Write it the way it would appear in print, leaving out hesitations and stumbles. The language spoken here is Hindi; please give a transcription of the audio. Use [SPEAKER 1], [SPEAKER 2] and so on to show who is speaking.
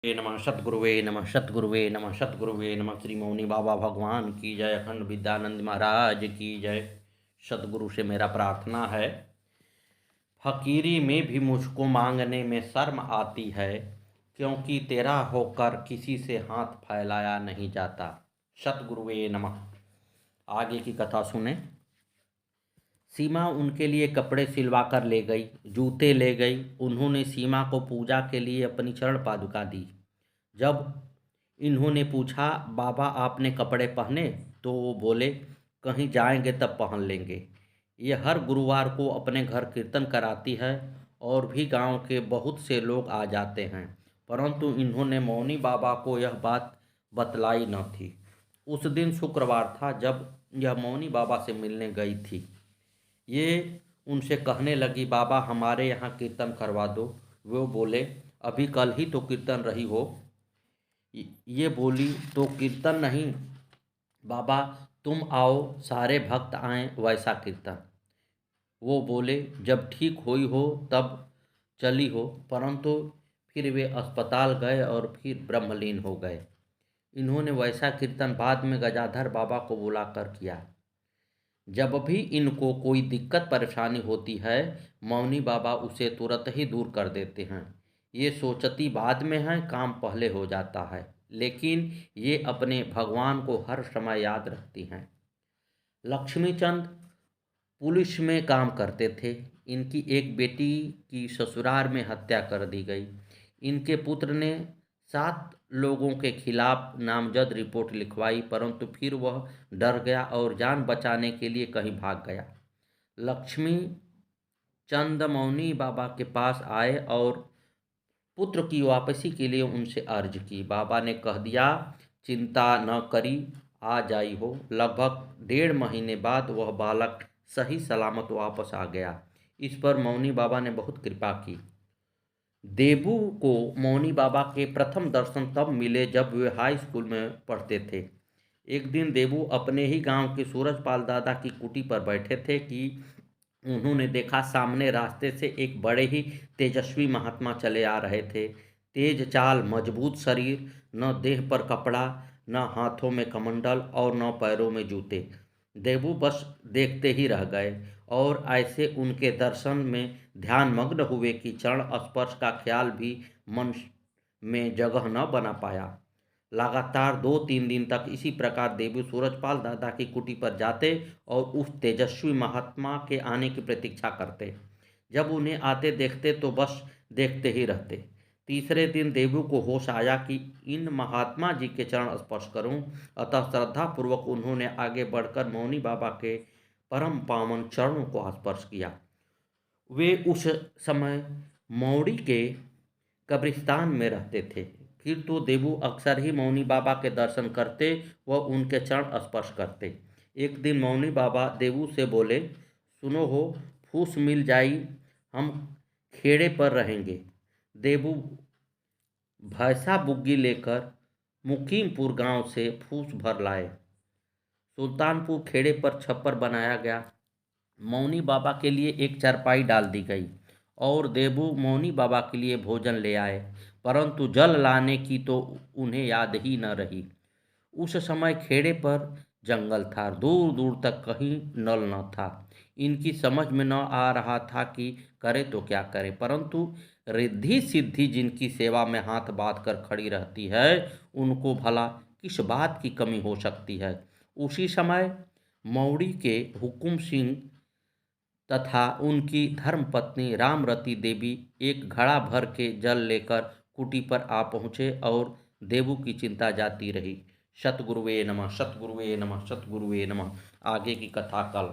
[SPEAKER 1] नमः सतगुरुवे नमः सतगुरुवे नमः सतगुरुवे नमः। श्री मौनी बाबा भगवान की जय। अखंड विद्यानंद महाराज की जय। सतगुरु से मेरा प्रार्थना है, फकीरी में भी मुझको मांगने में शर्म आती है, क्योंकि तेरा होकर किसी से हाथ फैलाया नहीं जाता। सतगुरुवे नमः। आगे की कथा सुने। सीमा उनके लिए कपड़े सिलवा कर ले गई, जूते ले गई। उन्होंने सीमा को पूजा के लिए अपनी चरण पादुका दी। जब इन्होंने पूछा, बाबा आपने कपड़े पहने? तो वो बोले, कहीं जाएंगे तब पहन लेंगे। ये हर गुरुवार को अपने घर कीर्तन कराती है और भी गांव के बहुत से लोग आ जाते हैं, परंतु इन्होंने मौनी बाबा को यह बात बतलाई न थी। उस दिन शुक्रवार था जब यह मौनी बाबा से मिलने गई थी। ये उनसे कहने लगी, बाबा हमारे यहाँ कीर्तन करवा दो। वो बोले, अभी कल ही तो कीर्तन रही हो। ये बोली, तो कीर्तन नहीं बाबा, तुम आओ, सारे भक्त आएं, वैसा कीर्तन। वो बोले, जब ठीक हुई हो तब चली हो। परंतु फिर वे अस्पताल गए और फिर ब्रह्मलीन हो गए। इन्होंने वैसा कीर्तन बाद में गजाधर बाबा को बुलाकर किया। जब भी इनको कोई दिक्कत परेशानी होती है, मौनी बाबा उसे तुरंत ही दूर कर देते हैं। ये सोचती बाद में है, काम पहले हो जाता है, लेकिन ये अपने भगवान को हर समय याद रखती हैं। लक्ष्मीचंद पुलिस में काम करते थे। इनकी एक बेटी की ससुराल में हत्या कर दी गई। इनके पुत्र ने 7 लोगों के खिलाफ नामजद रिपोर्ट लिखवाई, परंतु फिर वह डर गया और जान बचाने के लिए कहीं भाग गया। लक्ष्मी चंद मौनी बाबा के पास आए और पुत्र की वापसी के लिए उनसे अर्ज की। बाबा ने कह दिया, चिंता न करी, आ जाई हो। लगभग 1.5 महीने बाद वह बालक सही सलामत वापस आ गया। इस पर मौनी बाबा ने बहुत कृपा की। देबू को मौनी बाबा के प्रथम दर्शन तब मिले जब वे हाई स्कूल में पढ़ते थे। एक दिन देबू अपने ही गांव के सूरजपाल दादा की कुटी पर बैठे थे कि उन्होंने देखा सामने रास्ते से एक बड़े ही तेजस्वी महात्मा चले आ रहे थे। तेज चाल, मजबूत शरीर, न देह पर कपड़ा, न हाथों में कमंडल और न पैरों में जूते। देबू बस देखते ही रह गए और ऐसे उनके दर्शन में ध्यान मग्न हुए कि चरण स्पर्श का ख्याल भी मन में जगह न बना पाया। लगातार 2-3 दिन तक इसी प्रकार देबू सूरजपाल दादा की कुटी पर जाते और उस तेजस्वी महात्मा के आने की प्रतीक्षा करते। जब उन्हें आते देखते तो बस देखते ही रहते। तीसरे दिन देबू को होश आया कि इन महात्मा जी के चरण स्पर्श करूं, अतः श्रद्धापूर्वक उन्होंने आगे बढ़कर मौनी बाबा के परम पावन चरणों को स्पर्श किया। वे उस समय मौड़ी के कब्रिस्तान में रहते थे। फिर तो देबू अक्सर ही मौनी बाबा के दर्शन करते व उनके चरण स्पर्श करते। एक दिन मौनी बाबा देबू से बोले, सुनो हो, फूस मिल जाई, हम खेड़े पर रहेंगे। देबू भैंसा बुग्गी लेकर मुकीमपुर गांव से फूस भर लाए। सुल्तानपुर खेड़े पर छप्पर बनाया गया। मौनी बाबा के लिए एक चारपाई डाल दी गई और देबू मौनी बाबा के लिए भोजन ले आए, परंतु जल लाने की तो उन्हें याद ही न रही। उस समय खेड़े पर जंगल था, दूर दूर तक कहीं नल न था। इनकी समझ में न आ रहा था कि करे तो क्या करे, परंतु रिद्धि सिद्धि जिनकी सेवा में हाथ बांध कर खड़ी रहती है, उनको भला किस बात की कमी हो सकती है। उसी समय मौड़ी के हुकुम सिंह तथा उनकी धर्मपत्नी रामरती देवी एक घड़ा भर के जल लेकर कुटी पर आ पहुँचे और देवू की चिंता जाती रही। सतगुरुवे नमः, सतगुरुवे नमः, सतगुरुवे नमः। आगे की कथा कल।